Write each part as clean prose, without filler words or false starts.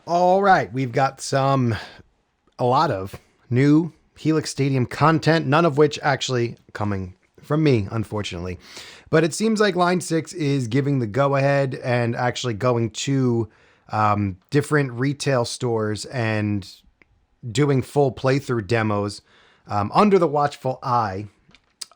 All right, we've got a lot of new Helix Stadium content, none of which actually coming from me, unfortunately. But it seems like Line 6 is giving the go-ahead and actually going to different retail stores and doing full playthrough demos under the watchful eye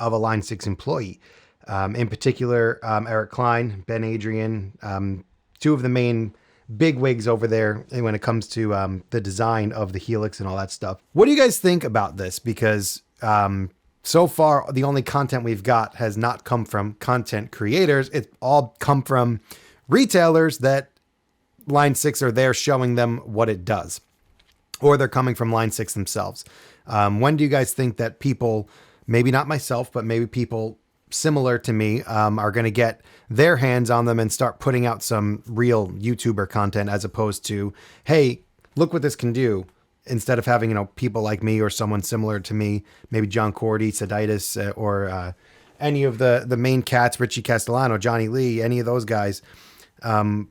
of a Line 6 employee. In particular, Eric Klein, Ben Adrian, two of the main big wigs over there when it comes to the design of the Helix and all that stuff. What do you guys think about this? Because so far, the only content we've got has not come from content creators. It's all come from retailers that Line 6 are there showing them what it does. Or they're coming from Line 6 themselves. When do you guys think that people, maybe not myself, but maybe people similar to me, are going to get their hands on them and start putting out some real YouTuber content as opposed to, hey, look what this can do, instead of having, people like me or someone similar to me, maybe John Cordy, Seditis, or any of the main cats, Richie Castellano, Johnny Lee, any of those guys,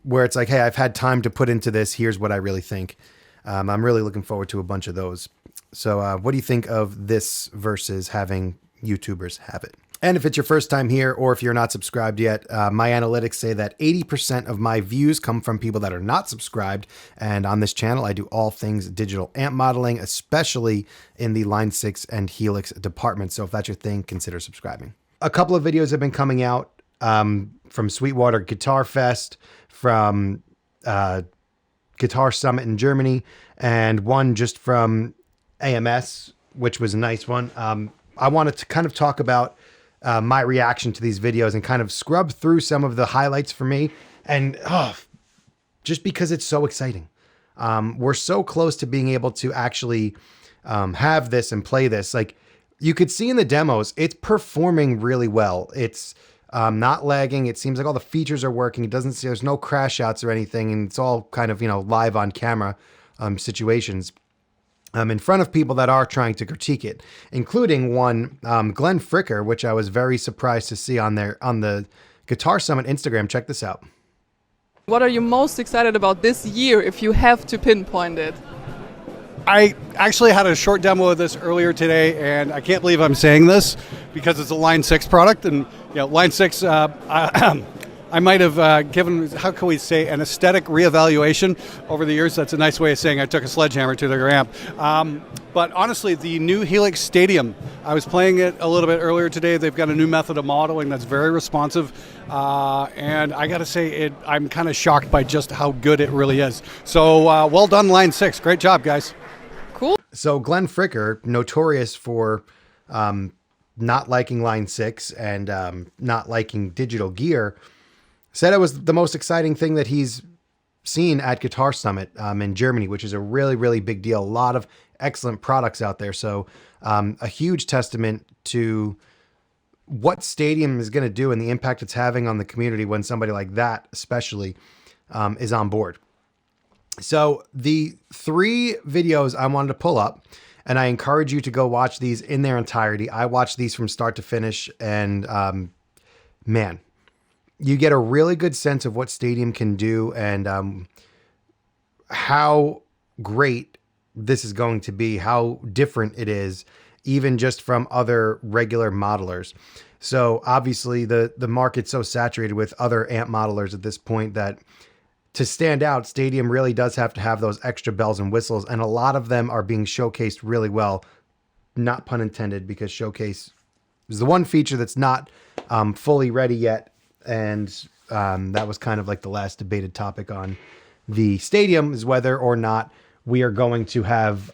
where it's like, hey, I've had time to put into this. Here's what I really think. I'm really looking forward to a bunch of those. So what do you think of this versus having YouTubers have it? And if it's your first time here, or if you're not subscribed yet, my analytics say that 80% of my views come from people that are not subscribed. And on this channel, I do all things digital amp modeling, especially in the Line 6 and Helix department. So if that's your thing, consider subscribing. A couple of videos have been coming out from Sweetwater Guitar Fest, from Guitar Summit in Germany, and one just from AMS, which was a nice one. I wanted to kind of talk about my reaction to these videos and kind of scrub through some of the highlights for me. And just because it's so exciting. We're so close to being able to actually have this and play this. Like you could see in the demos, it's performing really well. It's not lagging. It seems like all the features are working. It doesn't see, there's no crash outs or anything. And it's all kind of, live on camera situations. In front of people that are trying to critique it, including one, Glenn Fricker, which I was very surprised to see on the Guitar Summit Instagram. Check this out. What are you most excited about this year if you have to pinpoint it? I actually had a short demo of this earlier today, and I can't believe I'm saying this because it's a Line 6 product. And Line 6, I might have given, how can we say, an aesthetic reevaluation over the years. That's a nice way of saying I took a sledgehammer to their amp. But honestly, the new Helix Stadium, I was playing it a little bit earlier today. They've got a new method of modeling that's very responsive. And I got to say, I'm kind of shocked by just how good it really is. So well done, Line 6. Great job, guys. Cool. So Glenn Fricker, notorious for not liking Line 6 and not liking digital gear, said it was the most exciting thing that he's seen at Guitar Summit in Germany, which is a really, really big deal. A lot of excellent products out there. So a huge testament to what Stadium is going to do and the impact it's having on the community when somebody like that especially is on board. So the 3 videos I wanted to pull up, and I encourage you to go watch these in their entirety. I watched these from start to finish, and man, you get a really good sense of what Stadium can do and how great this is going to be, how different it is, even just from other regular modelers. So obviously the market's so saturated with other amp modelers at this point that to stand out, Stadium really does have to have those extra bells and whistles, and a lot of them are being showcased really well, not pun intended, because Showcase is the one feature that's not fully ready yet. And that was kind of like the last debated topic on the Stadium, is whether or not we are going to have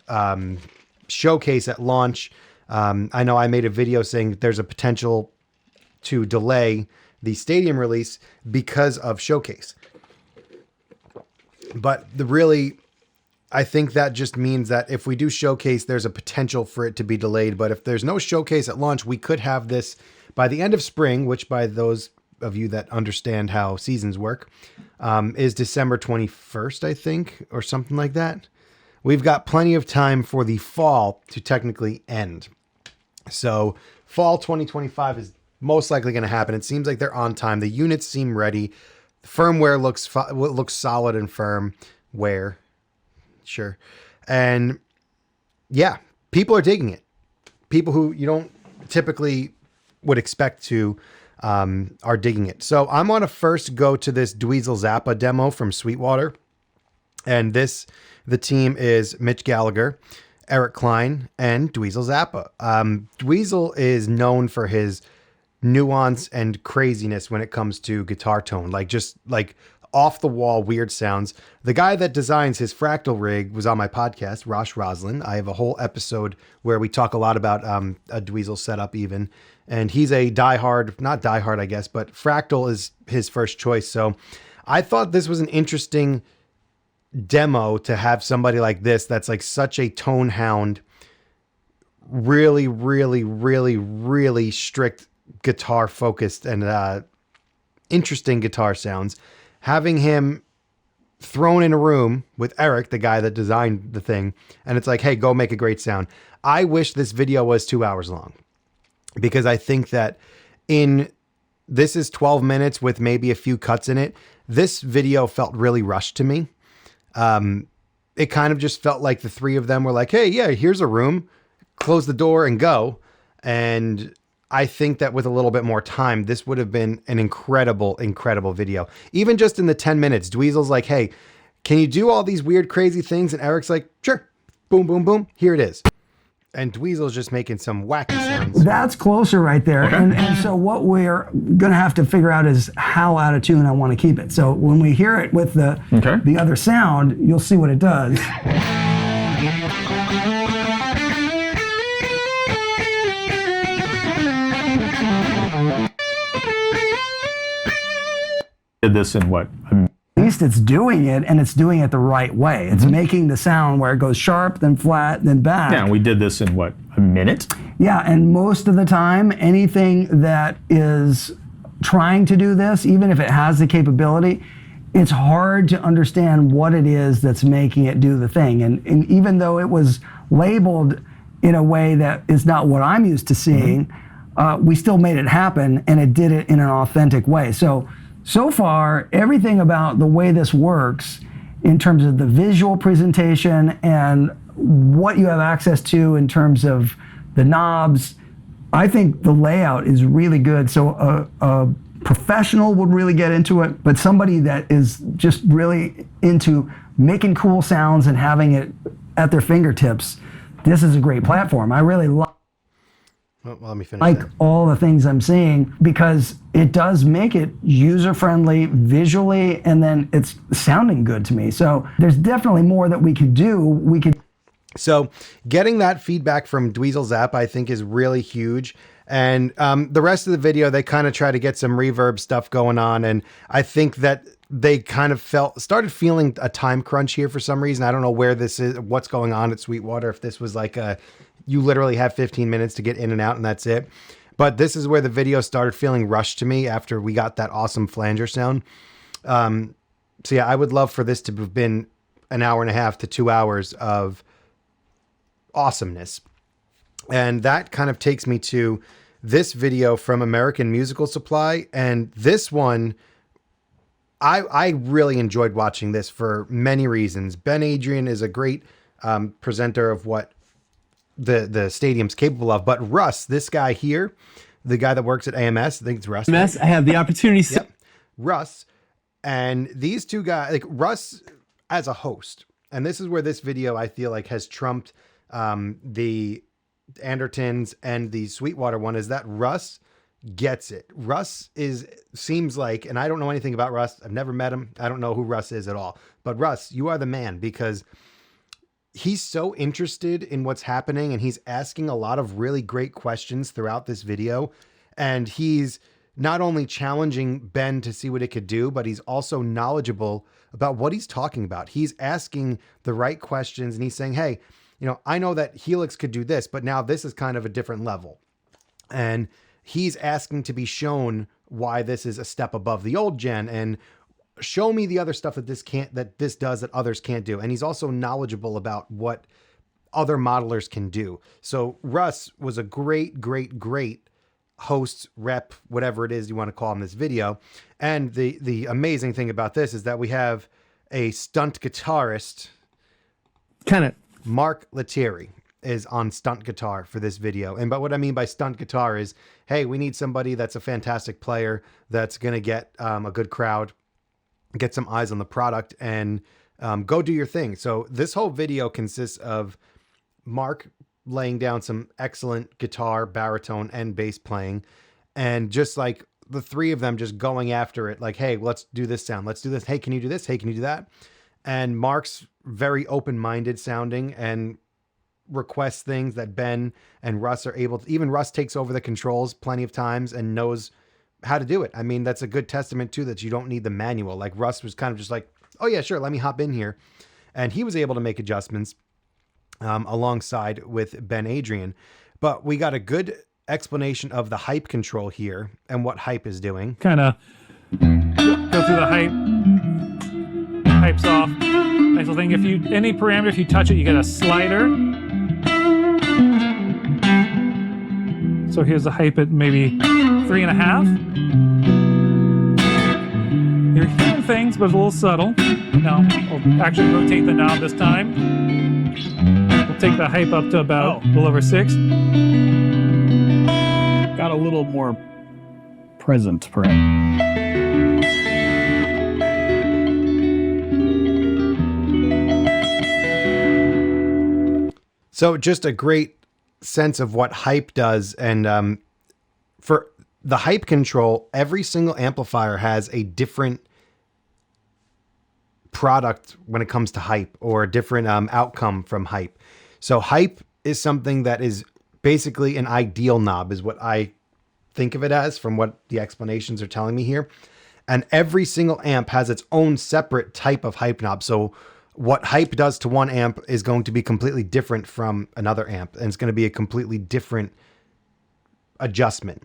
Showcase at launch. I know I made a video saying there's a potential to delay the Stadium release because of Showcase. But I think that just means that if we do Showcase, there's a potential for it to be delayed. But if there's no Showcase at launch, we could have this by the end of spring, which by those of you that understand how seasons work, is December 21st, I think, or something like that. We've got plenty of time for the fall to technically end. So fall 2025 is most likely going to happen. It seems like they're on time. The units seem ready. The firmware looks solid and firm. Where sure. And yeah, people are digging it. People who you don't typically would expect to are digging it. So I'm going to first go to this Dweezil Zappa demo from Sweetwater. And the team is Mitch Gallagher, Eric Klein, and Dweezil Zappa. Dweezil is known for his nuance and craziness when it comes to guitar tone, just off the wall weird sounds. The guy that designs his fractal rig was on my podcast, Rosh Roslin. I have a whole episode where we talk a lot about a Dweezil setup even. And he's a not diehard, I guess, but fractal is his first choice. So I thought this was an interesting demo to have somebody like this that's like such a tone hound, really, really, really, really strict guitar focused and interesting guitar sounds. Having him thrown in a room with Eric, the guy that designed the thing, and it's like, hey, go make a great sound. I wish this video was 2 hours long, because I think that this is 12 minutes with maybe a few cuts in it. This video felt really rushed to me. It kind of just felt like the three of them were like, hey, yeah, here's a room, close the door and go. And I think that with a little bit more time, this would have been an incredible, incredible video. Even just in the 10 minutes, Dweezil's like, hey, can you do all these weird, crazy things? And Eric's like, sure. Boom, boom, boom. Here it is. And Dweezil's just making some wacky sounds. That's closer right there. Okay. And so what we're going to have to figure out is how out of tune I want to keep it. So when we hear it with the other sound, you'll see what it does. Did this in what? At least it's doing it, and it's doing it the right way. It's making the sound where it goes sharp, then flat, then back. Yeah, we did this in what, a minute? Yeah, and most of the time, anything that is trying to do this, even if it has the capability, it's hard to understand what it is that's making it do the thing. And even though it was labeled in a way that is not what I'm used to seeing, we still made it happen, and it did it in an authentic way. So far, everything about the way this works in terms of the visual presentation and what you have access to in terms of the knobs, I think the layout is really good. So a professional would really get into it, but somebody that is just really into making cool sounds and having it at their fingertips, this is a great platform. I really Well, let me finish. like that. all the things I'm seeing, because it does make it user-friendly visually, and then it's sounding good to me. So there's definitely more that we could do. So getting that feedback from Dweezil Zappa, I think, is really huge. And the rest of the video, they kind of try to get some reverb stuff going on. And I think that they kind of started feeling a time crunch here for some reason. I don't know where this is, what's going on at Sweetwater. If this was like you literally have 15 minutes to get in and out and that's it. But this is where the video started feeling rushed to me after we got that awesome flanger sound. So yeah, I would love for this to have been an hour and a half to 2 hours of awesomeness. And that kind of takes me to this video from American Musical Supply. And this one, I really enjoyed watching this for many reasons. Ben Adrian is a great presenter of what the stadium's capable of. But Russ, this guy here, the guy that works at AMS, I think it's Russ. AMS, I have the opportunity. Yep. Russ. And these two guys, like Russ as a host, and this is where this video, I feel like, has trumped the Andertons and the Sweetwater one, is that Russ gets it. Russ seems like, and I don't know anything about Russ. I've never met him. I don't know who Russ is at all. But Russ, you are the man, because he's so interested in what's happening, and he's asking a lot of really great questions throughout this video. And he's not only challenging Ben to see what it could do, but he's also knowledgeable about what he's talking about. He's asking the right questions, and he's saying, hey, you know, I know that Helix could do this, but now this is kind of a different level. And he's asking to be shown why this is a step above the old gen, and show me the other stuff that this does that others can't do. And he's also knowledgeable about what other modelers can do. So Russ was a great, great, great host, rep, whatever it is you want to call in this video. And the amazing thing about this is that we have a stunt guitarist kind of. Mark Lettieri is on stunt guitar for this video. But what I mean by stunt guitar is, hey, we need somebody that's a fantastic player that's going to get a good crowd, get some eyes on the product, and go do your thing. So this whole video consists of Mark laying down some excellent guitar, baritone, and bass playing, and just like the three of them just going after it, like, hey, let's do this sound. Let's do this. Hey, can you do this? Hey, can you do that? And Mark's very open-minded sounding and requests things that Ben and Russ are able to. Even Russ takes over the controls plenty of times and knows how to do it. I mean, that's a good testament too, that you don't need the manual. Like Russ was kind of just like, oh yeah, sure, let me hop in here. And he was able to make adjustments alongside with Ben Adrian. But we got a good explanation of the hype control here and what hype is doing. Kind of go through the hype. Hype's off. Nice little thing. If you any parameter, if you touch it, you get a slider. So here's the hype at maybe 3.5. You're hearing things, but it's a little subtle. Now I'll actually rotate the knob this time. We'll take the hype up to about a little over 6. Got a little more present, perhaps. So just a great sense of what hype does. And for the hype control, every single amplifier has a different product when it comes to hype, or a different outcome from hype. So hype is something that is basically an ideal knob, is what I think of it as from what the explanations are telling me here. And every single amp has its own separate type of hype knob. So what hype does to one amp is going to be completely different from another amp, and it's going to be a completely different adjustment.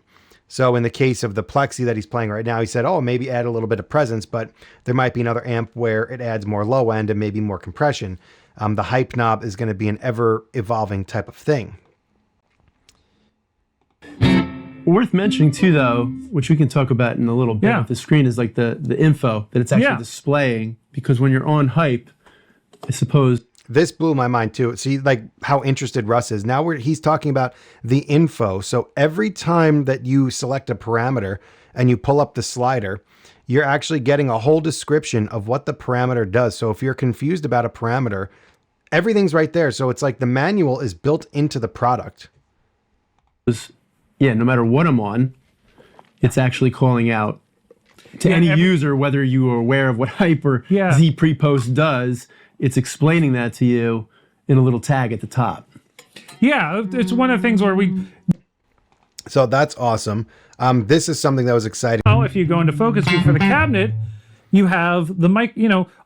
So in the case of the Plexi that he's playing right now, he said, oh, maybe add a little bit of presence, but there might be another amp where it adds more low end and maybe more compression. The hype knob is going to be an ever evolving type of thing. Worth mentioning too, though, which we can talk about in a little bit with the screen, is like the info that it's actually displaying, because when you're on hype, I suppose. This blew my mind too. See, like how interested Russ is. Now he's talking about the info. So every time that you select a parameter and you pull up the slider, you're actually getting a whole description of what the parameter does. So if you're confused about a parameter, everything's right there. So it's like the manual is built into the product. Yeah, no matter what I'm on, it's actually calling out to any user, whether you are aware of what hype or Z pre-post does. It's explaining that to you in a little tag at the top. Yeah, it's one of the things where we... So that's awesome. This is something that was exciting. Now, if you go into focus view for the cabinet, you have the mic,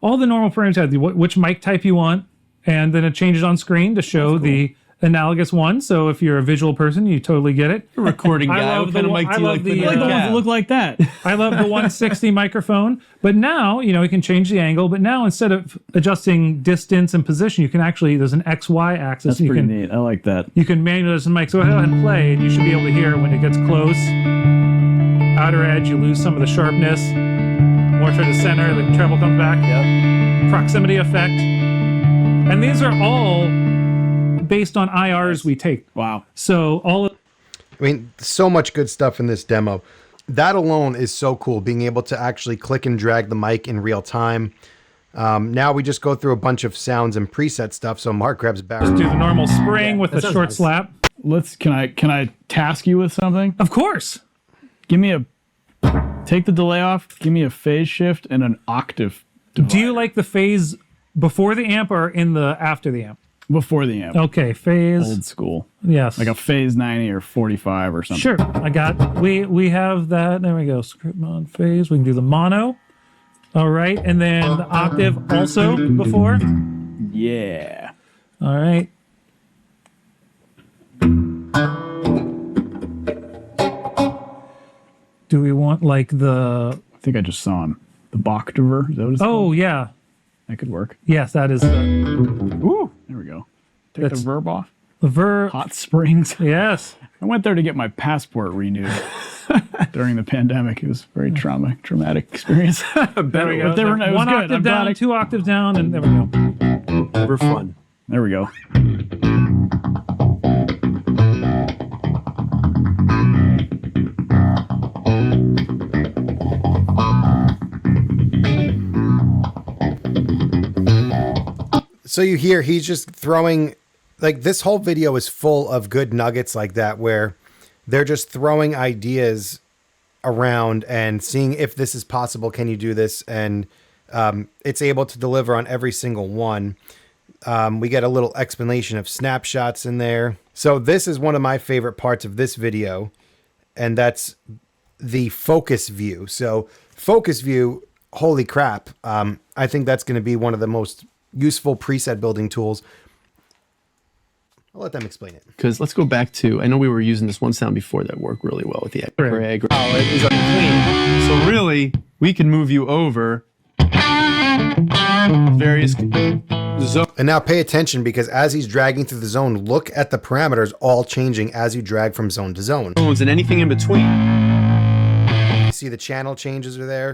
all the normal parameters, which mic type you want, and then it changes on screen to show the analogous one. So if you're a visual person, you totally get it. A recording guy, what kind of mic do you like? I like the ones that look like that. I love the 160 microphone. But now, you can change the angle. But now, instead of adjusting distance and position, you can actually, there's an XY axis. That's pretty neat. I like that. You can manually adjust the mic. So go ahead and play, and you should be able to hear it when it gets close. Outer edge, you lose some of the sharpness. More to the center, the treble comes back. Yep. Proximity effect. And these are all based on IRs we take. Wow. So so much good stuff in this demo. That alone is so cool, being able to actually click and drag the mic in real time. Now we just go through a bunch of sounds and preset stuff. So Mark grabs barrel. Just do the normal spring with a short slap. Can I task you with something? Of course. Take the delay off, give me a phase shift and an octave divider. Do you like the phase before the amp or after the amp? Before the amp. Okay, phase. Old school. Yes. Like a phase 90 or 45 or something. Sure, we have that. There we go. Script mod phase. We can do the mono. All right, and then the octave also before. Yeah. All right. Do we want I think I just saw him. The Bachdiver. Is that what it's called? Oh, yeah. That could work. Yes, that is Ooh, there we go. Take the verb off. The verb. Hot Springs. Yes. I went there to get my passport renewed during the pandemic. It was a very traumatic experience. There we go. One octave down, 2 octaves down, and there we go. Never fun. There we go. So you hear he's just throwing, like, this whole video is full of good nuggets like that, where they're just throwing ideas around and seeing if this is possible. Can you do this? And it's able to deliver on every single one. We get a little explanation of snapshots in there. So this is one of my favorite parts of this video, and that's the focus view. So focus view, holy crap. I think that's going to be one of the most useful preset building tools. I'll let them explain it. Because let's go back to, I know we were using this one sound before that worked really well with the Craig. Oh, it is unclean. So really, we can move you over various zones. And now pay attention, because as he's dragging through the zone, look at the parameters all changing as you drag from zone to zone. And anything in between. You see the channel changes are there.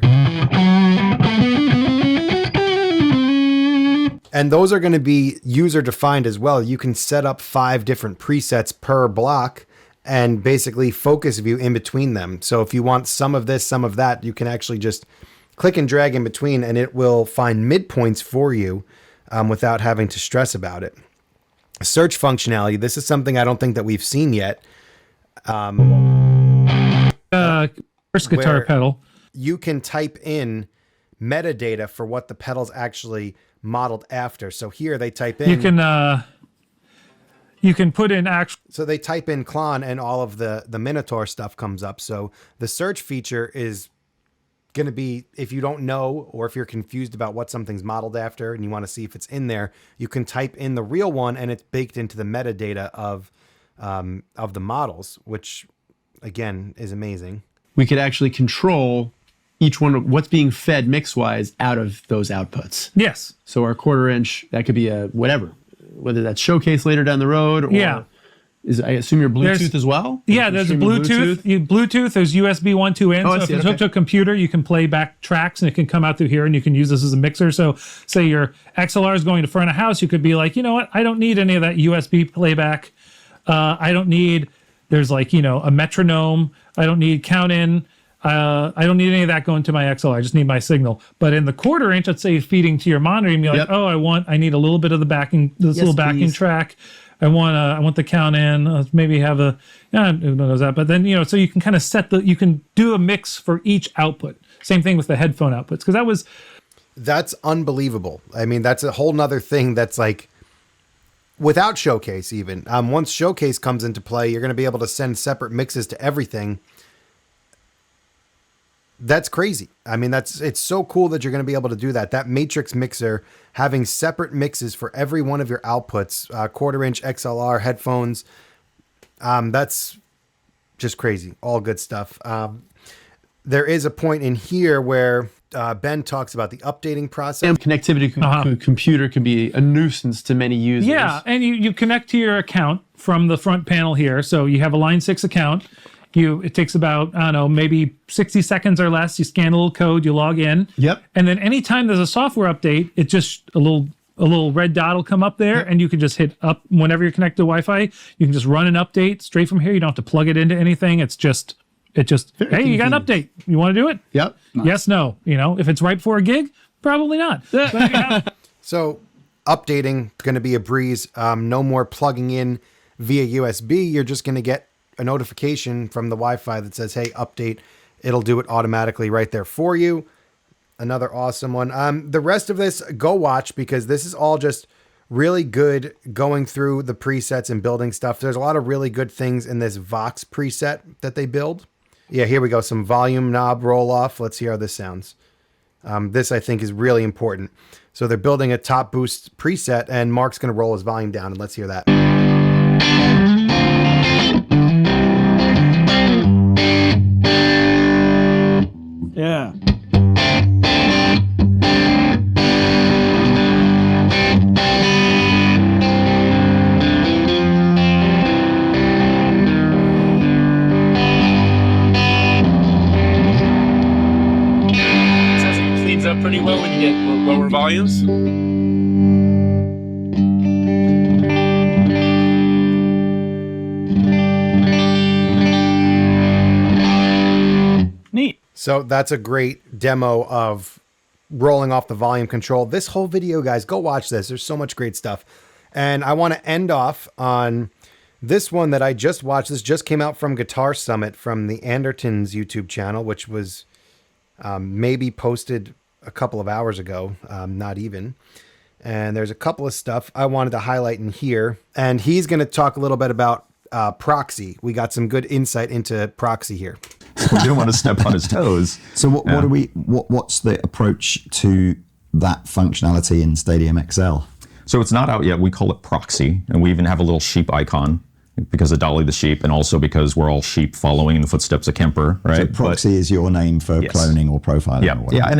And those are going to be user defined as well. You can set up 5 different presets per block and basically focus view in between them. So if you want some of this, some of that, you can actually just click and drag in between, and it will find midpoints for you without having to stress about it. Search functionality. This is something I don't think that we've seen yet. First guitar pedal. You can type in metadata for what the pedal's actually modeled after. So here they type in. You can put in actual. So they type in Klon, and all of the Minotaur stuff comes up. So the search feature is going to be, if you don't know, or if you're confused about what something's modeled after and you want to see if it's in there, you can type in the real one, and it's baked into the metadata of the models, which again is amazing. We could actually control each one, what's being fed mix-wise out of those outputs. Yes. So our 1/4 inch, that could be a whatever, whether that's showcase later down the road, or I assume your Bluetooth as well? Yeah, there's a Bluetooth. Bluetooth, there's USB 1, 2 in. So if it's hooked to a computer, you can play back tracks, and it can come out through here, and you can use this as a mixer. So say your XLR is going to front of house, you could be like, you know what, I don't need any of that USB playback. I don't need, there's like, a metronome. I don't need count in. I don't need any of that going to my XLR. I just need my signal. But in the 1/4 inch, let's say feeding to your monitor, you'd be like, I need a little bit of the backing, little backing track. I want the count in. Maybe have who knows that. But then, so you can kind of you can do a mix for each output. Same thing with the headphone outputs, because that's unbelievable. I mean, that's a whole nother thing that's like, without Showcase even. Once Showcase comes into play, you're going to be able to send separate mixes to everything. That's crazy. I mean, it's so cool that you're going to be able to do that. That Matrix mixer, having separate mixes for every one of your outputs, 1/4 inch XLR headphones. That's just crazy. All good stuff. There is a point in here where Ben talks about the updating process. And connectivity to a computer can be a nuisance to many users. Yeah, and you connect to your account from the front panel here. So you have a Line 6 account. It takes about, maybe 60 seconds or less. You scan a little code, you log in. Yep. And then anytime there's a software update, it just a little red dot will come up there, and you can just hit up whenever you're connected to Wi-Fi. You can just run an update straight from here. You don't have to plug it into anything. It just hey, you got an update. You want to do it? Yep. Nice. Yes, no. If it's right before a gig, probably not. So updating is going to be a breeze. No more plugging in via USB. You're just going to get a notification from the Wi-Fi that says, hey, update. It'll do it automatically right there for you. Another awesome one. The rest of this, go watch, because this is all just really good going through the presets and building stuff. There's a lot of really good things in this Vox preset that they build. Yeah, here we go. Some volume knob roll off. Let's hear how this sounds. This, I think, is really important. So they're building a top boost preset, and Mark's going to roll his volume down, and let's hear that. Yeah. Cleans up pretty well when you get lower volumes. So that's a great demo of rolling off the volume control. This whole video, guys, go watch this. There's so much great stuff. And I want to end off on this one that I just watched. This just came out from Guitar Summit from the Andertons YouTube channel, which was maybe posted a couple of hours ago, not even. And there's a couple of stuff I wanted to highlight in here. And he's going to talk a little bit about proxy. We got some good insight into proxy here. We didn't want to step on his toes. So what's the approach to that functionality in Stadium XL? So it's not out yet. We call it proxy, and we even have a little sheep icon because of Dolly the sheep, and also because we're all sheep following in the footsteps of Kemper, right? So proxy is your name for cloning or profiling. Yeah, or whatever. Yeah, and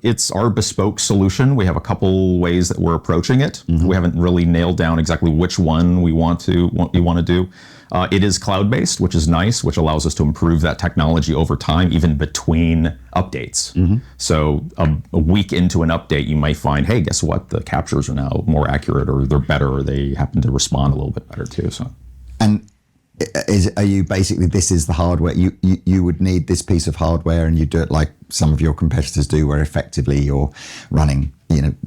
it's our bespoke solution. We have a couple ways that we're approaching it. Mm-hmm. We haven't really nailed down exactly which one we want to do. It is cloud-based, which is nice, which allows us to improve that technology over time, even between updates. Mm-hmm. So a week into an update, you might find, hey, guess what? The captures are now more accurate, or they're better, or they happen to respond a little bit better too. So, and are you basically, this is the hardware? You would need this piece of hardware, and you do it like some of your competitors do, where effectively you're running,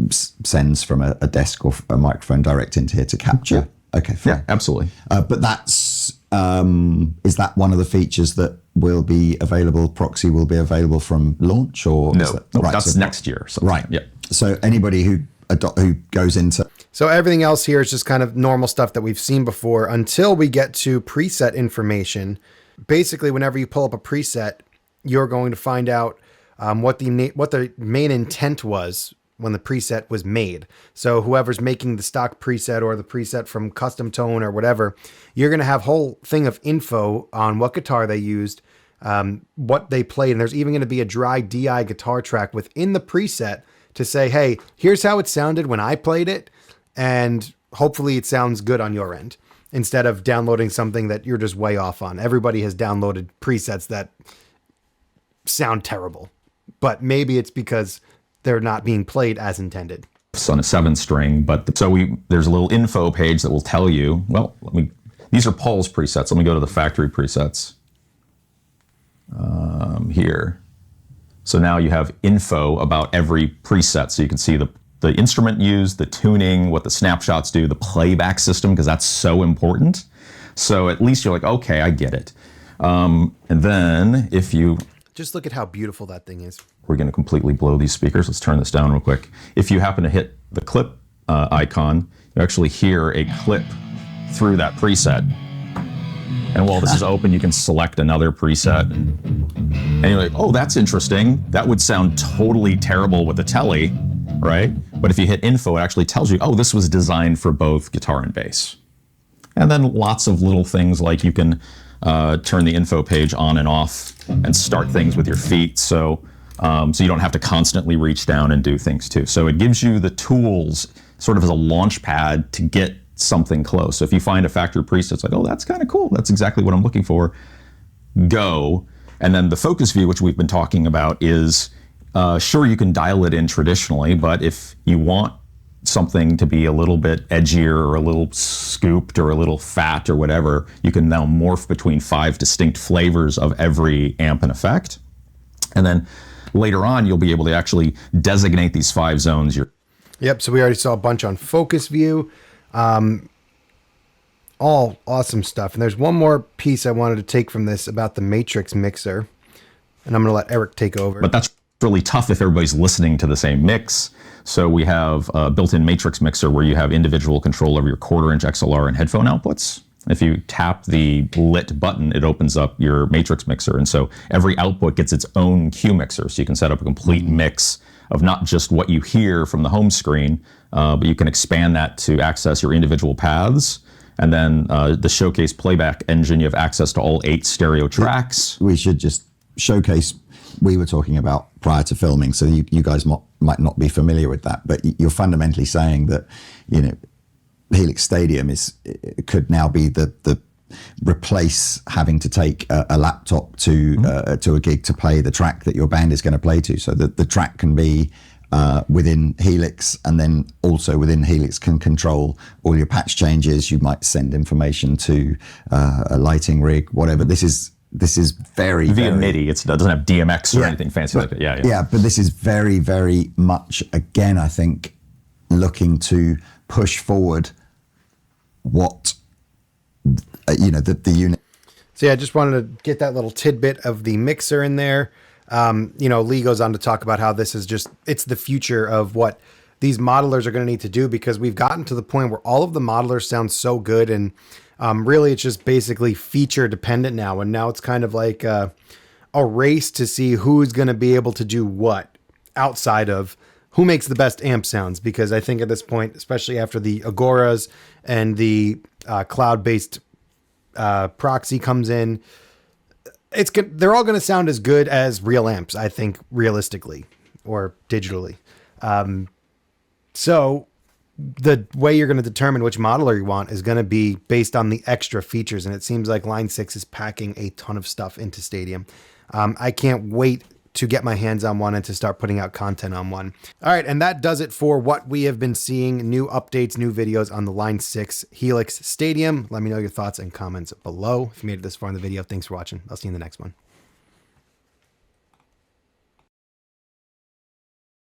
sends from a desk or a microphone direct into here to capture. Yeah. Okay, fine. Yeah, absolutely. But that's, is that one of the features that will be available, proxy will be available from launch, or? No, that's next year. So, right. Yeah. So anybody who goes into... So everything else here is just kind of normal stuff that we've seen before until we get to preset information. Basically, whenever you pull up a preset, you're going to find out what the main intent was when the preset was made. So whoever's making the stock preset or the preset from Custom Tone or whatever, you're going to have a whole thing of info on what guitar they used, what they played. And there's even going to be a dry DI guitar track within the preset to say, hey, here's how it sounded when I played it. And hopefully it sounds good on your end, instead of downloading something that you're just way off on. Everybody has downloaded presets that sound terrible, but maybe it's because they're not being played as intended. It's on a 7-string, but there's a little info page that will tell you, these are Paul's presets. Let me go to the factory presets here. So now you have info about every preset. So you can see the instrument used, the tuning, what the snapshots do, the playback system, because that's so important. So at least you're like, okay, I get it. And then if you... Just look at how beautiful that thing is. We're going to completely blow these speakers. Let's turn this down real quick. If you happen to hit the clip icon, you actually hear a clip through that preset. And while this is open, you can select another preset. And you're like, oh, that's interesting. That would sound totally terrible with the telly, right? But if you hit info, it actually tells you, oh, this was designed for both guitar and bass. And then lots of little things like you can turn the info page on and off and start things with your feet. So you don't have to constantly reach down and do things too. So it gives you the tools sort of as a launch pad to get something close. So if you find a factory preset, it's like, oh, that's kind of cool. That's exactly what I'm looking for. Go. And then the focus view, which we've been talking about, is sure, you can dial it in traditionally, but if you want something to be a little bit edgier or a little scooped or a little fat or whatever, you can now morph between 5 distinct flavors of every amp and effect. And then later on, you'll be able to actually designate these 5 zones. Yep, so we already saw a bunch on focus view. All awesome stuff. And there's one more piece I wanted to take from this about the matrix mixer. And I'm going to let Eric take over. But that's really tough if everybody's listening to the same mix. So we have a built-in matrix mixer where you have individual control over your 1/4-inch XLR and headphone outputs. If you tap the lit button, it opens up your matrix mixer. And so every output gets its own cue mixer. So you can set up a complete mix of not just what you hear from the home screen, but you can expand that to access your individual paths. And then the Showcase playback engine, you have access to all 8 stereo tracks. We should just showcase, we were talking about prior to filming, so you guys might not be familiar with that, but you're fundamentally saying that, Helix Stadium could now be the replace having to take a laptop to a gig to play the track that your band is going to play to. So that the track can be within Helix, and then also within Helix can control all your patch changes. You might send information to a lighting rig, whatever. This is this is very via very, MIDI. It doesn't have DMX or anything fancy like that. Yeah, yeah. Yeah, but this is very, very much, again, I think, looking to push forward what, the unit. So yeah, I just wanted to get that little tidbit of the mixer in there. Lee goes on to talk about how this is it's the future of what these modelers are going to need to do, because we've gotten to the point where all of the modelers sound so good, and really it's just basically feature dependent now. And now it's kind of like a race to see who's going to be able to do what outside of who makes the best amp sounds. Because I think at this point, especially after the Agoras and the cloud-based proxy comes in, they're all going to sound as good as real amps, I think, realistically or digitally. So the way you're going to determine which modeler you want is going to be based on the extra features. And it seems like Line 6 is packing a ton of stuff into Stadium. I can't wait to get my hands on one and to start putting out content on one. All right. And that does it for what we have been seeing. New updates, new videos on the Line 6 Helix Stadium. Let me know your thoughts and comments below. If you made it this far in the video, thanks for watching. I'll see you in the next one.